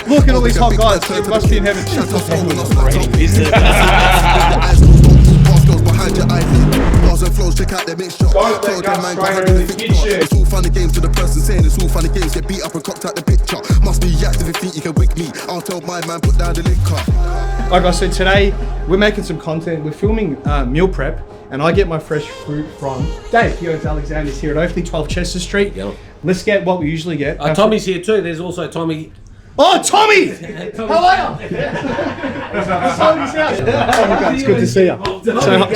Look at all these hot guys. You must be in heaven. Operating business. Behind your eyelid, bars and flows, check out their mixture. Don't let Gus Trainor in the kitchen. It's all funny games to the person saying it's all funny games. Get beat up and cocked out the picture. Must be yacked if you think you can wig me. I'll tell my man, put down the liquor. Like I said, today we're making some content. We're filming meal prep, and I get my fresh fruit from Dave. He owns Alexander's here at Oakley, 12 Chester Street. Yep. Let's get what we usually get. Tommy's here too. There's also Tommy. Oh, Tommy! How are you? It's good to see you.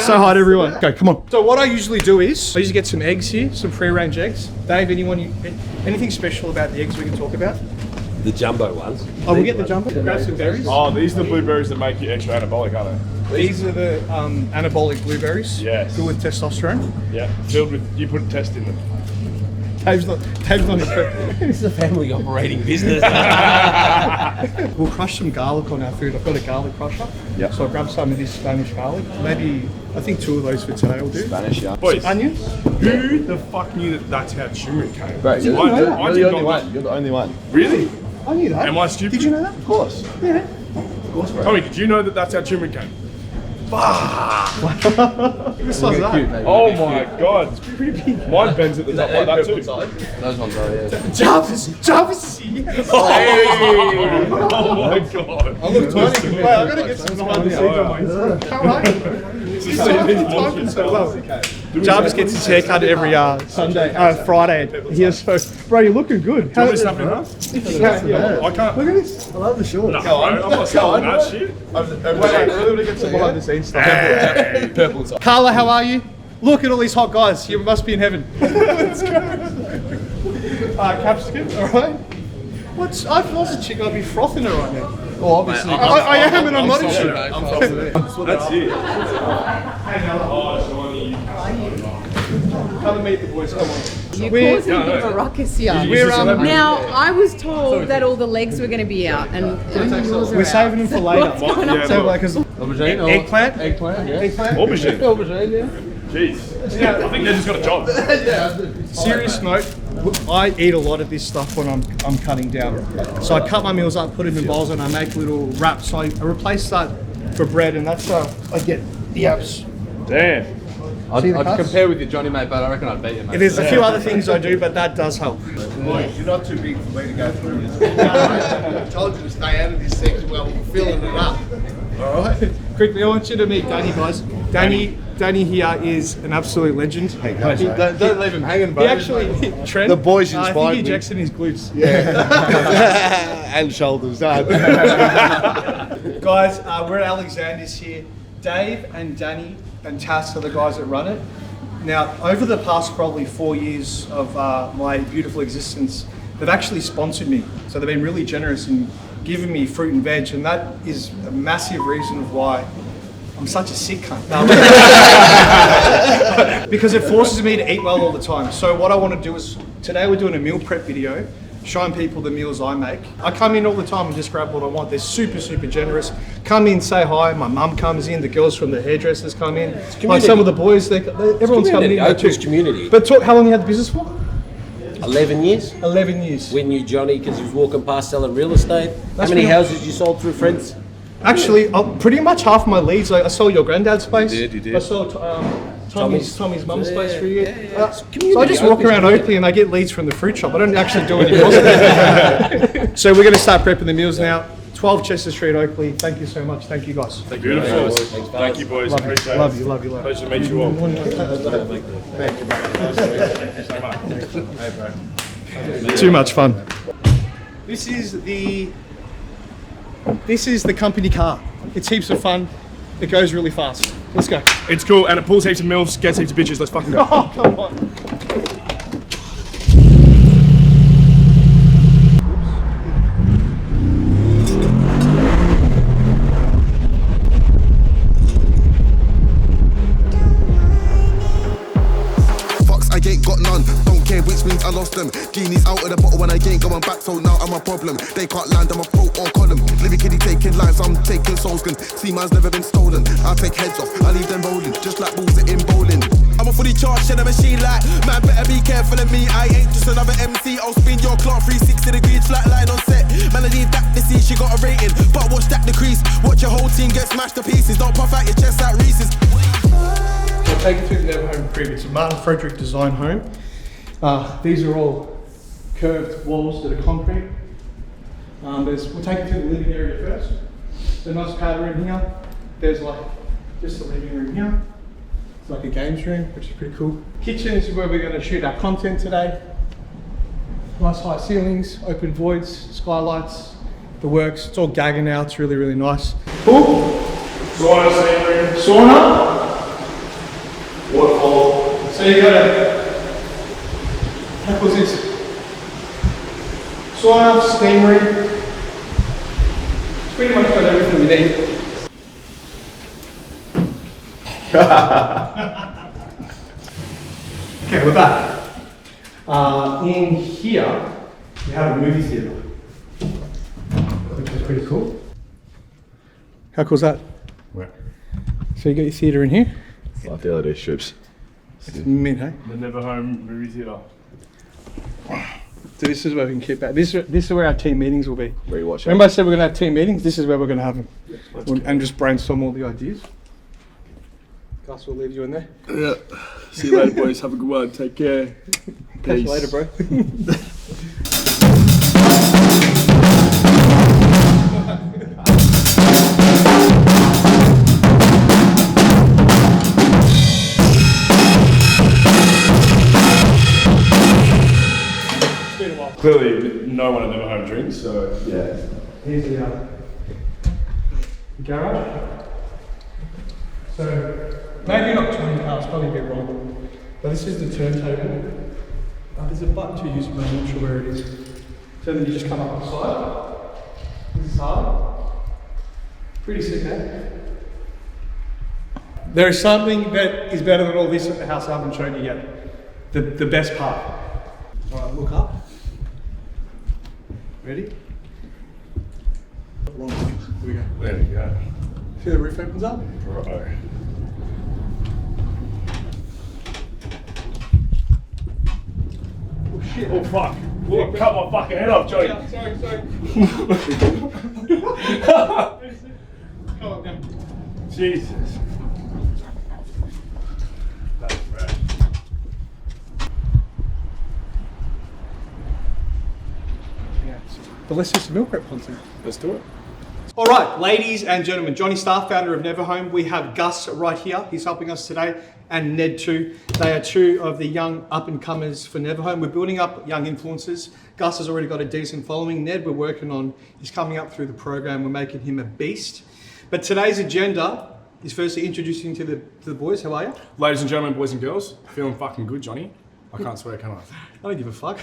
So hi to everyone. Okay, come on. So what I usually do is, I usually get some eggs here, some free-range eggs. Dave, anything special about the eggs we can talk about? The jumbo ones. Oh, we'll get the jumbo. Grab some berries. Oh, these are the blueberries that make you extra anabolic, aren't they? These are the anabolic blueberries. Yes. Good with testosterone. Yeah, filled with, you put test in them. Dave's not This is a family operating business. We'll crush some garlic on our food. I've got a garlic crusher. Yeah. So I'll grab some of this Spanish garlic. Maybe, I think 2 of those for today will do. Spanish, yeah. Boys, Onions. who the fuck knew that that's how turmeric came? Bro, you're Why the did only not- one. You're the only one. Really? I knew that. Am I stupid? Did you know that? Of course. Yeah. Of course, bro. Tommy, did you know that that's how turmeric came? This size of that. Oh my god, it's pretty big. Mine bends at the top like that too. Those ones are, yeah. Jarvis. Oh my god. I look tiny. Wait, I've got to get some behind the scenes on my Instagram. How are you? So well. Jarvis gets his haircut every Friday here, so bro, you're looking good. Do you want me to stuff in half? Yeah. I can't. Look at this. I love the shorts. No, bro, I'm not selling that shit. Wait, we're gonna get some behind the scenes stuff. Purple inside. Carla, how are you? Look at all these hot guys. You must be in heaven. Let's go. Capsicum, all right. If I was a chick, I'd be frothing her right now. Well, obviously. I am, and I'm not a chick. That's it. Oh, Johnny. Come and meet the boys. Come on. You're causing a bit of a ruckus here. Now, I was told that all the legs were going to be out, and We're saving them for later. What's going on? Yeah, So, look. like, Aubergine? eggplant. Eggplant, yeah. Eggplant. Aubergine. Aubergine, yeah. Jeez. I think they just got a job. Serious note, I eat a lot of this stuff when I'm cutting down. So I cut my meals up, put them in bowls, and I make little wraps. So I replace that for bread, and that's I get the apps. Damn. I'd compare with your Johnny, mate, but I reckon I'd beat you, mate. There's a few other things I do, but that does help. Boys, you're not too big for me to go through this. I told you to stay out of this section while we're filling it up. All right? Quickly, I want you to meet Danny, guys. Danny here is an absolute legend. Hey, guys. Don't leave him hanging, bro. He actually, Trent, The boys I inspired think he me. injects in his glutes. Yeah. And shoulders. Guys, we're at Alexander's here. Dave and Danny and Tass are the guys that run it. Now, over the past probably 4 years of my beautiful existence, they've actually sponsored me. So they've been really generous in giving me fruit and veg, and that is a massive reason of why I'm such a sick cunt. Because it forces me to eat well all the time. So what I want to do is, today we're doing a meal prep video, showing people the meals I make. I come in all the time and just grab what I want. They're super, super generous. Come in, say hi. My mum comes in. The girls from the hairdressers come in. Like some of the boys, everyone's coming in. Open's community. But how long you had the business for? 11 years. 11 years. We knew Johnny because he was walking past selling real estate. How many houses you sold through friends? Actually, pretty much half my leads. I sold your granddad's place. You did. I sold Tommy's mum's place for you. So I just walk around Oakley and I get leads from the fruit shop. I don't actually do any positive. So we're going to start prepping the meals now. 12 Chester Street, Oakley. Thank you so much. Thank you, guys. Beautiful. Thank you, boys. Appreciate it. Love you. Pleasure to meet you all. Too much fun. This is the company car. It's heaps of fun. It goes really fast. Let's go. It's cool, and it pulls heaps of milfs, gets heaps of bitches. Let's fucking go. Oh, come on. Fucks, I ain't got none. Don't care which means I lost them. Genie's out of the bottle when I ain't going back, so now I'm a problem. They can't land, I'm a pro or column. Living kitty taking lines, I'm taking souls. See, man's never been stolen. I take heads off, I leave them rolling, just like balls in bowling. I'm a fully charged in a machine like, man, better be careful of me. I ain't just another MC. I'll spin your clock 360 degrees, flat line on set. Man, I leave that to see mashed to pieces. Don't puff out your chest like Reese's. I'll take you through the Neverhome crib. It's a Martin Frederick design home. These are all curved walls that are concrete. We'll take you through the living area first. There's a nice powder room here. There's like just the living room here. It's like a games room, which is pretty cool. Kitchen is where we're going to shoot our content today. Nice high ceilings, open voids, skylights, the works. It's all Gagger now. It's really, really nice. Cool. Sauna, steam room. Sauna. Waterfall. So you got a, what was this? Sauna, steam room. It's pretty much got everything we need. Okay, we're back. In here, we have a movie theatre, which is pretty cool. How cool is that? Where? So you got your theatre in here. Like the LED strips. It's mint, hey? The Neverhome movie theatre. So this is where we can keep that. This is where our team meetings will be. Where you watch it. Remember I said we're going to have team meetings? This is where we're going to have them. And just brainstorm all the ideas. Gus will leave you in there. Yeah. See you later, boys. Have a good one. Take care. Catch you later, bro. Clearly, no one at Neverhome drinks, so yeah. Here's the garage. So, maybe not 20 cars, probably a bit wrong. But this is the turntable. There's a button to use, but I'm not sure where it is. So then you just come up the side. This is hard. Pretty sick, eh? There is something that is better than all this at the house I haven't shown you yet. The best part. Alright, look up. Ready? Here we go. There we go. See the roof opens up? Righto. Oh shit. Oh fuck. Look, cut my fucking head off, Johnny. Yeah, sorry. Come on, down. Jesus. That's rad. But let's do some meal prep content. Let's do it. All right, ladies and gentlemen, Johnnystarr, founder of Neverhome. We have Gus right here. He's helping us today, and Ned too. They are two of the young up-and-comers for Neverhome. We're building up young influencers. Gus has already got a decent following. Ned, we're working on, he's coming up through the program. We're making him a beast. But today's agenda is firstly introducing to the boys. How are you? Ladies and gentlemen, boys and girls, feeling fucking good, Johnny. I can't swear, can I? I don't give a fuck.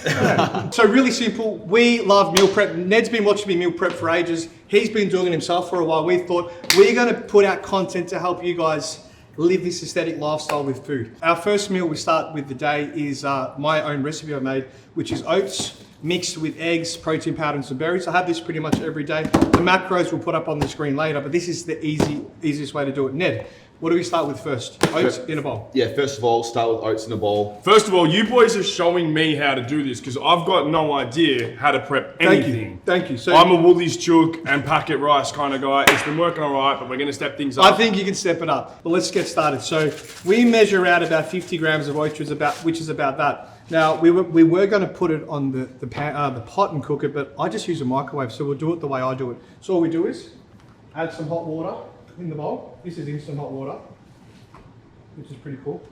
So really simple, we love meal prep. Ned's been watching me meal prep for ages. He's been doing it himself for a while. We thought we're gonna put out content to help you guys live this aesthetic lifestyle with food. Our first meal we start with the day is my own recipe I made, which is oats mixed with eggs, protein powder and some berries. I have this pretty much every day. The macros we'll put up on the screen later, but this is the easiest way to do it. Ned, what do we start with first? Oats in a bowl. Yeah, first of all, start with oats in a bowl. First of all, you boys are showing me how to do this because I've got no idea how to prep anything. Thank you. So I'm a Woolies chook and packet rice kind of guy. It's been working all right, but we're going to step things up. I think you can step it up, but let's get started. So we measure out about 50 grams of oats, which is about that. Now we were going to put it on the pot and cook it, but I just use a microwave, so we'll do it the way I do it. So all we do is add some hot water in the bowl. This is instant hot water, which is pretty cool.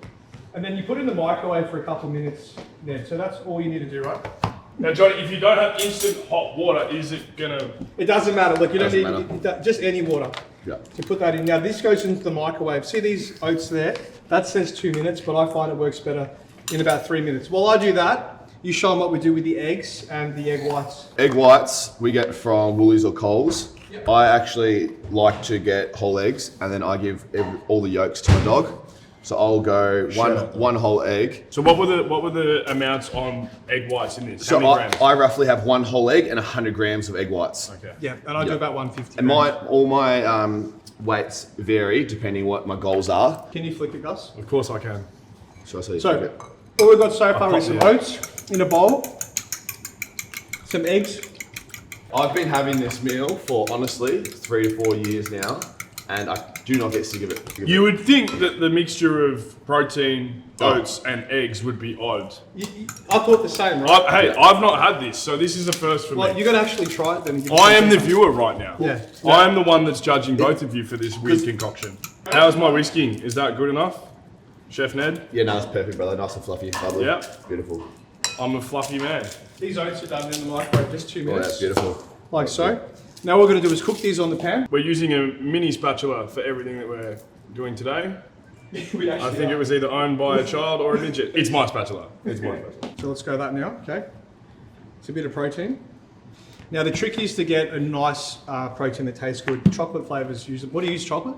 And then you put it in the microwave for a couple of minutes there. So that's all you need to do, right? Now, Johnny, if you don't have instant hot water, is it gonna? It doesn't matter. Look, you don't Doesn't need just any water. Yeah. To put that in. Now this goes into the microwave. See these oats there? That says 2 minutes, but I find it works better in about 3 minutes. While I do that, you show them what we do with the eggs and the egg whites. Egg whites we get from Woolies or Coles. Yep. I actually like to get whole eggs and then I give all the yolks to my dog. So I'll go one whole egg. So what were the amounts on egg whites in this? How So many grams? I roughly have one whole egg and 100 grams of egg whites. Okay. Yeah, and I do about 150. And all my weights vary depending what my goals are. Can you flick it, Gus? Of course I can. So I say So all we've got so far is some Yeah. oats in a bowl, some eggs. I've been having this meal for honestly 3 to 4 years now. and I do not get sick of it. You would think that the mixture of protein, oats, and eggs would be odd. I thought the same, right? I've not had this, so this is a first for Well, me. you're going to actually try it then. I am the viewer right now. Yeah. I am the one that's judging both of you for this weird concoction. How's my whisking? Is that good enough? Chef Ned? Yeah, no, it's perfect, brother. Nice and fluffy, lovely. Yeah. Beautiful. I'm a fluffy man. These oats are done in the microwave just 2 Oh, minutes. that's beautiful. Like so. Now what we're going to do is cook these on the pan. We're using a mini spatula for everything that we're doing today. I think it was either owned by a child or a midget. It's my spatula. It's my spatula. So let's go that now, okay? It's a bit of protein. Now the trick is to get a nice protein that tastes good. Chocolate flavors usually. What do you use, chocolate?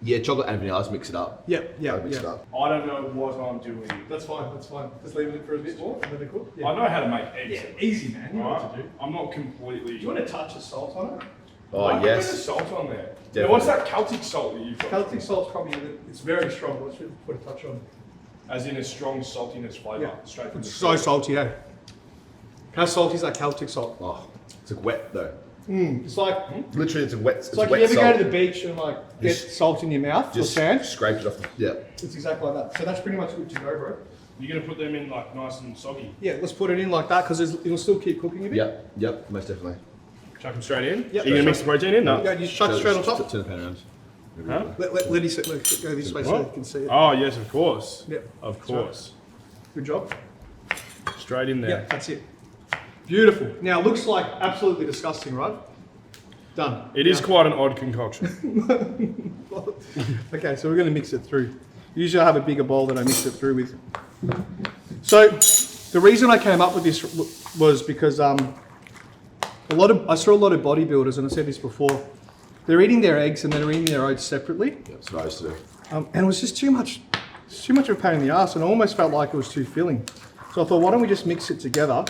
Yeah, chocolate and vanilla. Let's mix it up. Yep, yeah, Mix it up. I don't know what I'm doing. That's fine, that's fine. Just leave it for a bit more and let it cook. Yeah. I know how to make eggs. Yeah, easy man, you know what to do. I'm not completely... Do you want a touch of salt on it? Oh, I yes. Put salt on there. Definitely. Now, what's that Celtic salt that you've got? Celtic salt's probably, it's very strong, but let's really put a touch on. As in a strong saltiness flavour, Yeah. straight from the It's so source. salty, eh? How salty is that Celtic salt? Oh, it's like wet though. It's like, Literally, it's a wet. it's like wet you ever salt. go to the beach and like get Just- salt in your mouth or Just sand? scrape it off. Yeah. It's exactly like that. So that's pretty much good to go, bro. You're going to put them in like nice and soggy. Yeah, let's put it in like that because it'll still keep cooking a bit. Yep. Yep. Most definitely. Chuck them straight in? Yep. You're going to mix the protein in? No. Yeah, you chuck it straight on top. Turn the pan around. Huh? Let Liddy sit, look, go this way so What? you can see it. Oh, yes, of course. Yep. Of course. Good job. Straight in Yeah, there. that's it. Beautiful. Now, it looks like absolutely disgusting, right? Done. It is quite an odd concoction. Okay, so we're going to mix it through. Usually I have a bigger bowl that I mix it through with. So the reason I came up with this was because I saw a lot of bodybuilders, and I said this before, they're eating their eggs and they're eating their oats separately. Yeah, that's what I used to do. And it was just too much of a pain in the ass, and I almost felt like it was too filling. So I thought, why don't we just mix it together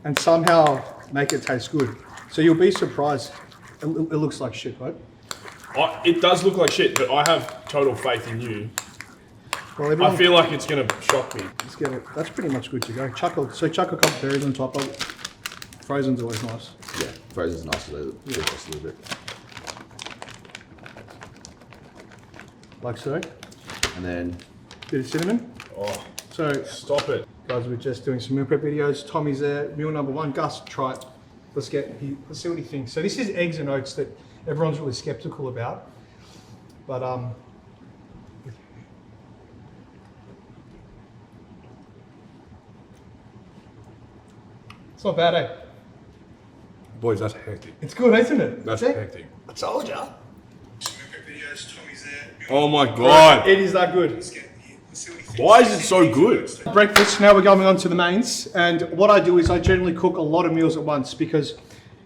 and somehow make it taste good? So you'll be surprised. It looks like shit, right? It does look like shit, but I have total faith in you. Well, everyone, I feel like it's going to shock me. let's get it. That's pretty much good to go. Chuck a couple berries on top of it. Frozen's always nice. Yeah, frozen's nice a little bit. Like so. And then Bit of cinnamon. Oh, So, stop it. guys, we're just doing some meal prep videos. Tommy's there. Meal number one. Gus, try it. Let's see what he thinks. So this is eggs and oats that everyone's really skeptical about. But it's not bad, eh? Boys, that's hectic. It's good, isn't it? That's See? hectic. I told ya. Oh my god. It is that good. Why is it so good? Breakfast, now we're going on to the mains. And what I do is I generally cook a lot of meals at once because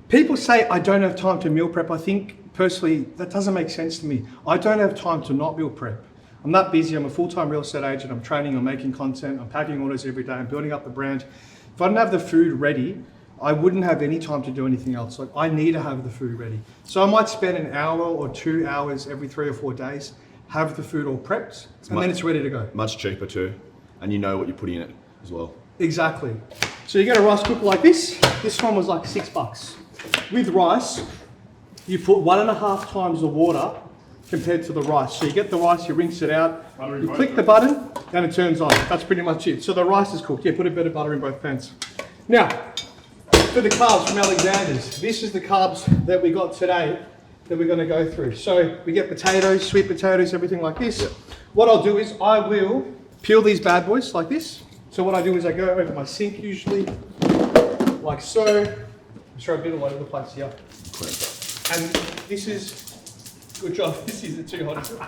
people say I don't have time to meal prep. I think personally that doesn't make sense to me. I don't have time to not meal prep. I'm that busy. I'm a full-time real estate agent. I'm training, I'm making content, I'm packing orders every day, I'm building up the brand. If I didn't have the food ready, I wouldn't have any time to do anything else. Like I need to have the food ready. So I might spend an hour or 2 hours every 3 or 4 days, have the food all prepped, and then it's ready to go. much cheaper too, and you know what you're putting in it as well. Exactly. So you get a rice cooker like this. This one was like $6. With rice, you put 1.5 times the water compared to the rice. So you get the rice, you rinse it out, you click the button, and it turns on. That's pretty much it. So the rice is cooked. Yeah, put a bit of butter in both pans. Now, for the carbs from Alexander's, this is the carbs that we got today that we're going to go through. So we get potatoes, sweet potatoes, everything like this. Yep. What I'll do is I will peel these bad boys like this. So what I do is I go over my sink usually, like so. Just throw a bit all over the place here. And this is, good job, this isn't too hot, is it?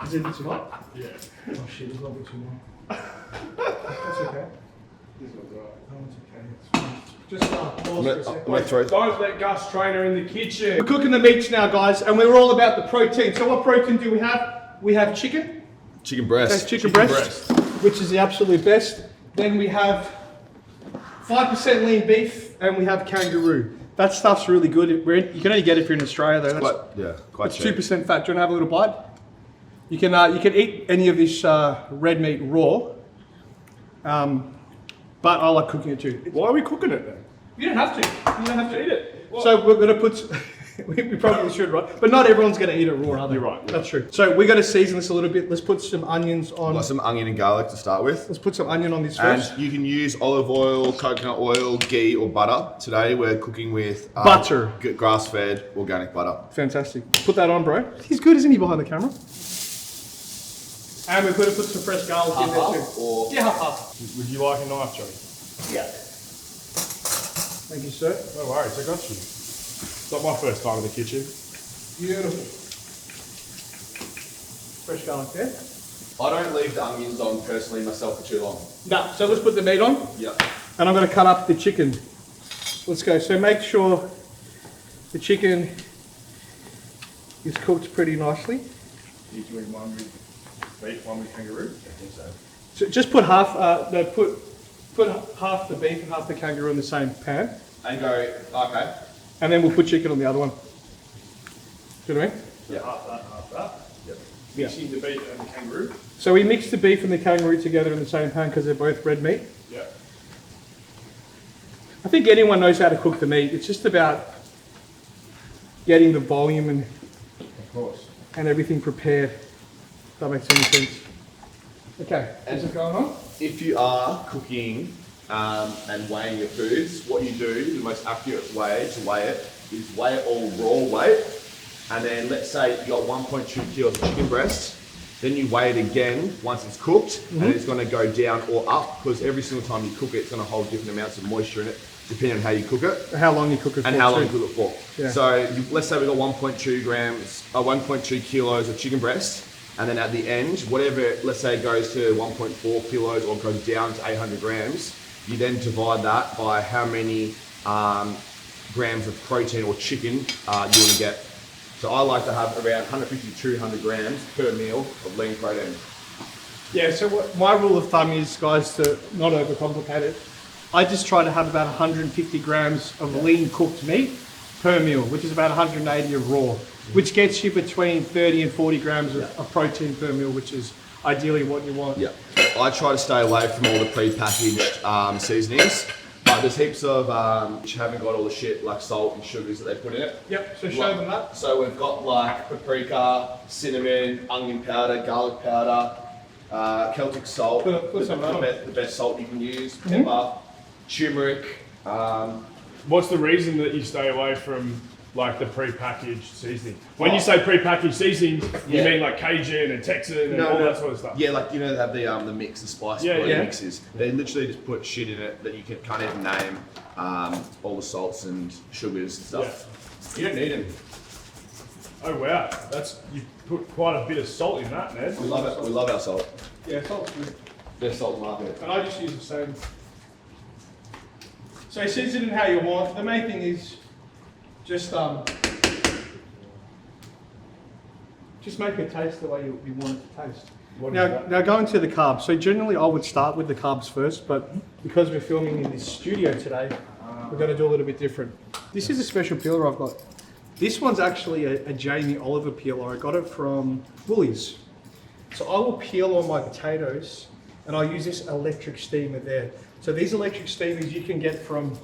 Is it too hot? Yeah. Oh shit, it's a little bit too hot. That's okay. This one's alright. Oh, it's okay. It's fine. Just pause for a second. Don't let Gus Trainor in the kitchen. We're cooking the meats now, guys, and we're all about the protein. So what protein do we have? We have chicken. Chicken breast. That's chicken breast, which is the absolute best. Then we have 5% lean beef, and we have kangaroo. That stuff's really good. You can only get it if you're in Australia, though. Quite It's cheap. 2% fat. Do you want to have a little bite? You can eat any of this red meat raw, but I like cooking it too. Why are we cooking it then? You don't have to. You don't have to eat it. What? So we're gonna put. We probably should, right? But not everyone's going to eat it raw, are they? You're right. That's true. So we got to season this a little bit. Let's put some onions on. Got some onion and garlic to start with. Let's put some onion on this And first. you can use olive oil, coconut oil, ghee, or butter. Today we're cooking with Butter. grass-fed organic butter. Fantastic. Put that on, bro. He's good, isn't he, behind the camera? And we're going to put some fresh garlic in there too. Or Yeah, half. Would you like a knife, Johnny? Yeah. Thank you, sir. No worries, I got you. It's not my first time in the kitchen. Beautiful. Fresh garlic there. I don't leave the onions on personally myself for too long. No, so let's put the meat on. Yeah. And I'm going to cut up the chicken. Let's go. So make sure the chicken is cooked pretty nicely. You're doing one with beef, one with kangaroo? I think so. So just put half, put half the beef and half the kangaroo in the same pan, And go, okay. and then we'll put chicken on the other one. Do you know what I mean? Yeah. Half that. Yep. Yeah. Mixing the beef and the kangaroo? So we mix the beef and the kangaroo together in the same pan because they're both red meat. Yeah. I think anyone knows how to cook the meat. It's just about getting the volume Of course. and everything prepared. If that makes any sense. Okay, is it going on? If you are cooking and weighing your foods, what you do, the most accurate way to weigh it is weigh it all raw weight. And then let's say you got 1.2 kilos of chicken breast, then you weigh it again once it's cooked, and it's going to go down or up because every single time you cook it, it's going to hold different amounts of moisture in it, depending on how you cook it. How long you cook it for? And how long too. you cook it for. Yeah. So let's say we got 1.2 kilos of chicken breast, and then at the end, whatever, let's say it goes to 1.4 kilos or goes down to 800 grams, you then divide that by how many grams of protein or chicken you want to get. So I like to have around 150 to 200 grams per meal of lean protein. Yeah, so what my rule of thumb is, guys, to not overcomplicate it, I just try to have about 150 grams of lean cooked meat per meal, which is about 180 of raw, which gets you between 30 and 40 grams of protein per meal, which is ideally what you want. Yeah. I try to stay away from all the pre-packaged seasonings, but there's heaps of which haven't got all the shit like salt and sugars that they put in it. Yep, so show them that. So we've got like paprika, cinnamon, onion powder, garlic powder, Celtic salt, Put some of that on. the best salt you can use, pepper, turmeric. What's the reason that you stay away from like the pre-packaged seasoning? When you say pre-packaged seasonings, you Yeah. mean like Cajun and Texan and all that sort of stuff? Yeah, like you know they have the mix, the spice Yeah, blend yeah. mixes. They literally just put shit in it that you can't even name, all the salts and sugars and stuff. You don't need them. Oh wow, you put quite a bit of salt in that, Ned. We love it. We love our salt. Yeah, salt's good. Best salt in the market. And I just use the same. So season it how you want. The main thing is just make it taste the way you want it to taste. What is Now, that? now going to the carbs. So generally I would start with the carbs first, but because we're filming in this studio today, we're going to do a little bit different. This is a special peeler I've got. This one's actually a Jamie Oliver peeler. I got it from Woolies. So I will peel all my potatoes and I use this electric steamer there. So these electric steamers you can get from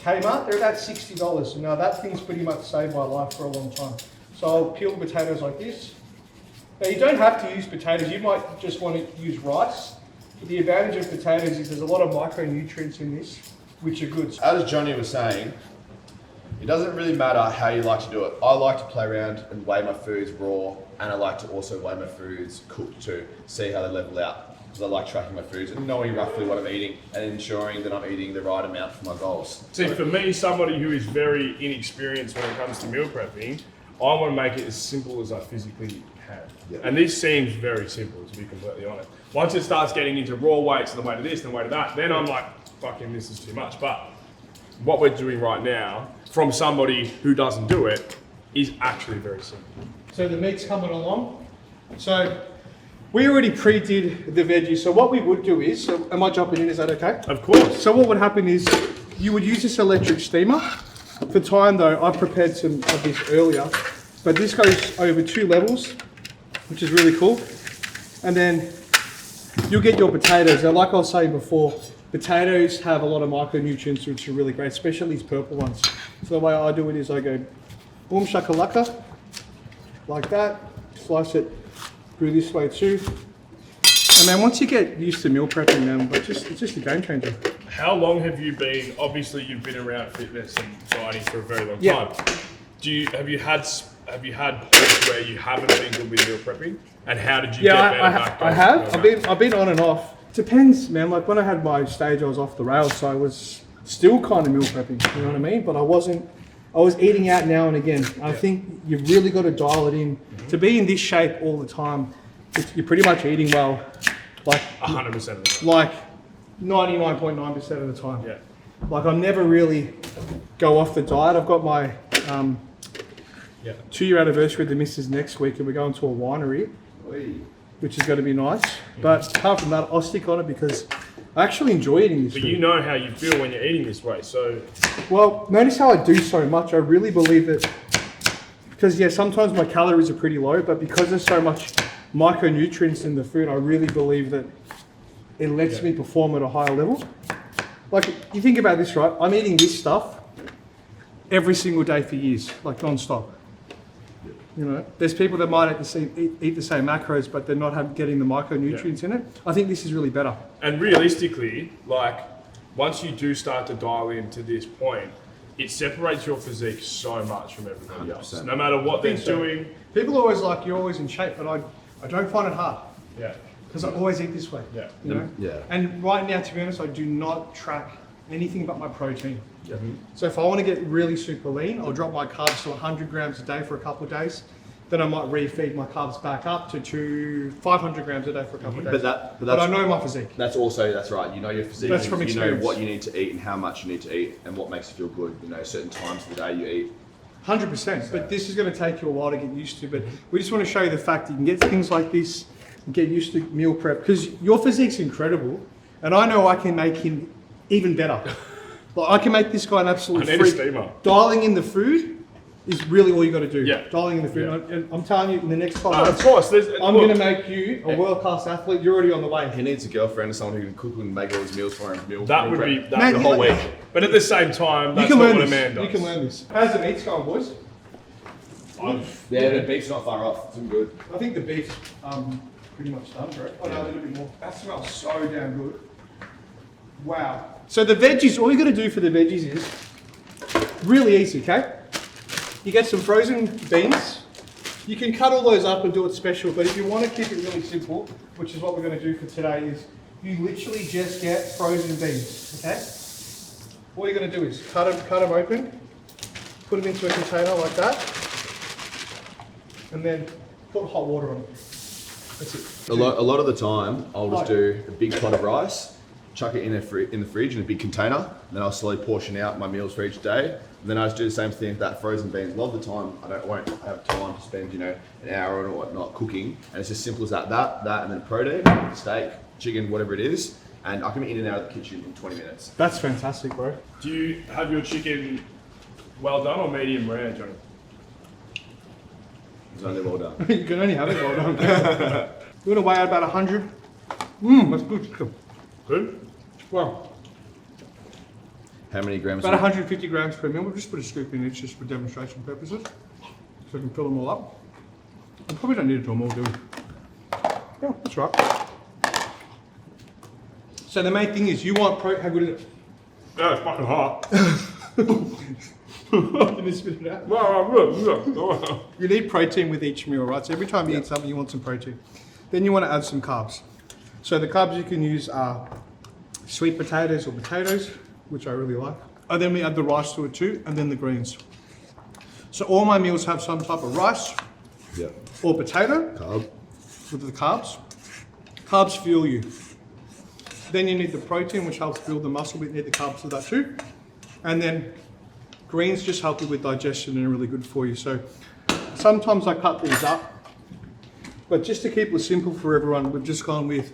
Kmart, they're about $60. So now that thing's pretty much saved my life for a long time. So I'll peel the potatoes like this. Now you don't have to use potatoes, you might just want to use rice. But the advantage of potatoes is there's a lot of micronutrients in this, which are good. As Johnny was saying, it doesn't really matter how you like to do it. I like to play around and weigh my foods raw, and I like to also weigh my foods cooked too, see how they level out. Because I like tracking my foods and knowing roughly what I'm eating and ensuring that I'm eating the right amount for my goals. See, for me, somebody who is very inexperienced when it comes to meal prepping, I want to make it as simple as I physically can. Yeah. And this seems very simple, to be completely honest. Once it starts getting into raw weights and the weight of this and the weight of that, then I'm like, fucking, this is too much. But what we're doing right now, from somebody who doesn't do it, is actually very simple. So the meat's coming along. So we already pre-did the veggies. So what we would do is, so am I jumping in, is that okay? Of course. So what would happen is you would use this electric steamer. For time though, I prepared some of this earlier, but this goes over 2 levels, which is really cool. And then you'll get your potatoes. Now, like I was saying before, potatoes have a lot of micronutrients, which are really great, especially these purple ones. So the way I do it is I go Boom shakalaka, like that. Slice it through this way too. And man, once you get used to meal prepping, man, it's just a game changer. How long have you been? Obviously, you've been around fitness and dieting for a very long Yeah. time. Have you had points where you haven't been good with meal prepping? And how did you get better back? I have. I've been on and off. Depends, man. Like when I had my stage, I was off the rails, so I was still kind of meal prepping. You know what I mean? But I wasn't. I was eating out now and again. I think you've really got to dial it in to be in this shape all the time. You're pretty much eating well, like 100% of the time. Like 99.9% of the time. Yeah. Like I never really go off the diet. I've got my 2-year anniversary with the missus next week, and we're going to a winery, which is going to be nice. But apart from that, I'll stick on it because I actually enjoy eating this But food. you know how you feel when you're eating this way, so Well, notice how I do so much. I really believe that because sometimes my calories are pretty low, but because there's so much micronutrients in the food, I really believe that it lets me perform at a higher level. Like you think about this, right? I'm eating this stuff every single day for years, like non-stop. You know, there's people that might eat the same macros, but they're not getting the micronutrients in it. I think this is really better. And realistically, like once you do start to dial into this point, it separates your physique so much from everybody else. No matter what they're doing. People are always like, you're always in shape, but I don't find it hard. Yeah. Because I always eat this way. Yeah. You know? Yeah. And right now, to be honest, I do not track anything but my protein. So if I want to get really super lean, I'll drop my carbs to 100 grams a day for a couple of days. Then I might refeed my carbs back up to 500 grams a day for a couple of days. But I know my physique. That's right. You know your physique. That's from you experience. know what you need to eat and how much you need to eat and what makes you feel good. You know, certain times of the day you eat. 100%. But this is going to take you a while to get used to. But we just want to show you the fact that you can get things like this and get used to meal prep. Because your physique's incredible. And I know I can make him even better. Like I can make this guy an absolute I need freak. a steamer. Dialing in the food is really all you got to do. Yeah. Dialing in the food. Yeah. And I'm telling you, in the next 5 Oh, months, of course. I'm going to make you a world-class athlete. You're already on the way. He needs a girlfriend or someone who can cook and make all his meals for him. That would be Man, the you whole like- week. But at the same time, that's You can not learn what a this. man does. You can learn this. How's the meats going, boys? Yeah, the beef's not far off. It's good. I think the beef's pretty much done, bro. Oh no, a little bit more. That smells so damn good. Wow. So the veggies, all you got to do for the veggies is really easy, okay? You get some frozen beans. You can cut all those up and do it special, but if you want to keep it really simple, which is what we're going to do for today, is you literally just get frozen beans, okay? All you're going to do is cut them open, put them into a container like that, and then put hot water on it. That's it. A lot of the time, I'll just do a big pot of rice, chuck it in the fridge in a big container, and then I'll slowly portion out my meals for each day. And then I just do the same thing with that frozen beans. A lot of the time, I won't have time to spend, an hour or whatnot cooking, and it's as simple as that, and then protein, steak, chicken, whatever it is, and I can be in and out of the kitchen in 20 minutes. That's fantastic, bro. Do you have your chicken well done or medium rare, Johnny? It's only well done. You can only have it well done. We're going to weigh out about 100. That's good. Good? Well, How many grams? about 150 grams per meal. We'll just put a scoop in each just for demonstration purposes. So we can fill them all up. I probably don't need to do them all, do we? Yeah, that's right. So the main thing is you want how good is it? Yeah, it's fucking hot. Can you spit it out? Well, good. You need protein with each meal, right? So every time you eat something, you want some protein. Then you want to add some carbs. So the carbs you can use are sweet potatoes or potatoes, which I really like. And then we add the rice to it too, and then the greens. So all my meals have some type of rice Yeah. or potato Carb. with the carbs. Carbs fuel you. Then you need the protein, which helps build the muscle. We need the carbs for that too. And then greens just help you with digestion and are really good for you. So sometimes I cut these up, but just to keep it simple for everyone, we've just gone with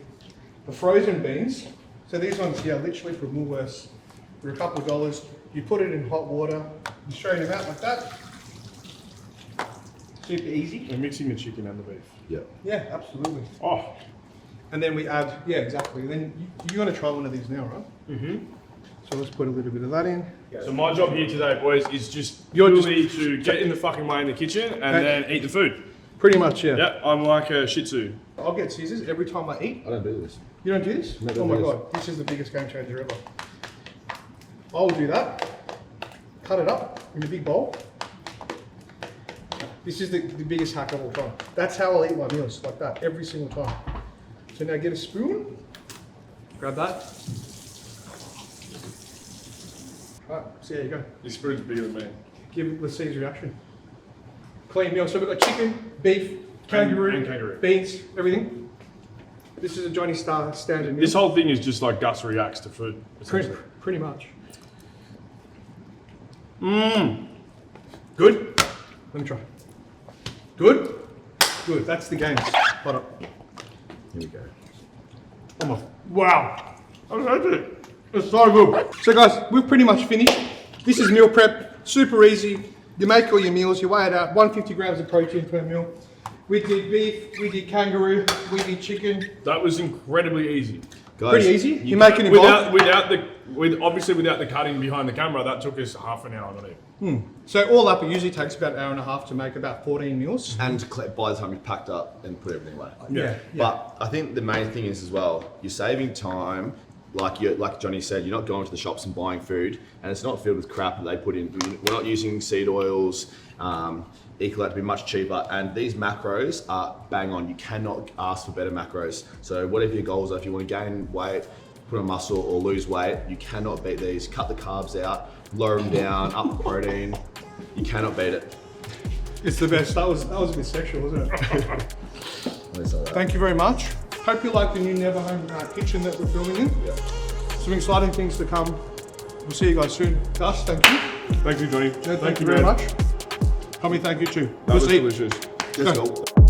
the frozen beans. So these ones here, literally from Woolworths, for a couple of dollars. You put it in hot water, you strain them out like that. Super easy. We're mixing the chicken and the beef. Yeah. Yeah, absolutely. Oh, And then we add, yeah, exactly. Then you're going to try one of these now, right? Mm-hmm. So So let's put a little bit of that in. So my job here today, boys, is just You're purely to get in the fucking way in the kitchen and then eat the food. Pretty much, yeah. Yeah, I'm like a Shih Tzu. I'll get scissors every time I eat. I don't do this. You don't do this? Never Oh my do this. god, this is the biggest game changer ever. I'll do that. Cut it up in a big bowl. This is the biggest hack of all time. That's how I'll eat my meals, like that, every single time. So now get a spoon. Grab that. Right, so there you go. This spoon's bigger than me. Let's see his reaction. Clean meal. So we've got chicken, beef, kangaroo, and kangaroo. beans, everything. This is a Johnnystarr standard meal. This whole thing is just like Gus reacts to food. essentially. Pretty much. Good? Let me try. Good? Good. That's the game. Hold up. Here we go. Oh my. Wow. I love it. It's so good. So guys, we've pretty much finished. This is meal prep. Super easy. You make all your meals, you weigh it out, 150 grams of protein per meal. We did beef, we did kangaroo, we did chicken. That was incredibly easy. Guys, Pretty easy. You make it in bulk. Obviously without the cutting behind the camera, that took us half an hour, not even. So all up, it usually takes about an hour and a half to make about 14 meals. And by the time you've packed up and put everything away. Yeah. But I think the main thing is as well, you're saving time. Like Johnny said, you're not going to the shops and buying food, and it's not filled with crap that they put in. We're not using seed oils. Equal out to be much cheaper, and these macros are bang on. You cannot ask for better macros. So whatever your goals are, if you want to gain weight, put on muscle, or lose weight, you cannot beat these. Cut the carbs out, lower them down, up the protein. You cannot beat it. It's the best. That was a bit sexual, wasn't it? Thank you very much. Hope you like the new Neverhome kitchen that we're filming in. Yeah. Some exciting things to come. We'll see you guys soon. Gus, thank you. Thank you, Johnny. Thank you very much. Tommy, thank you too. That was We'll see. delicious. Let's go.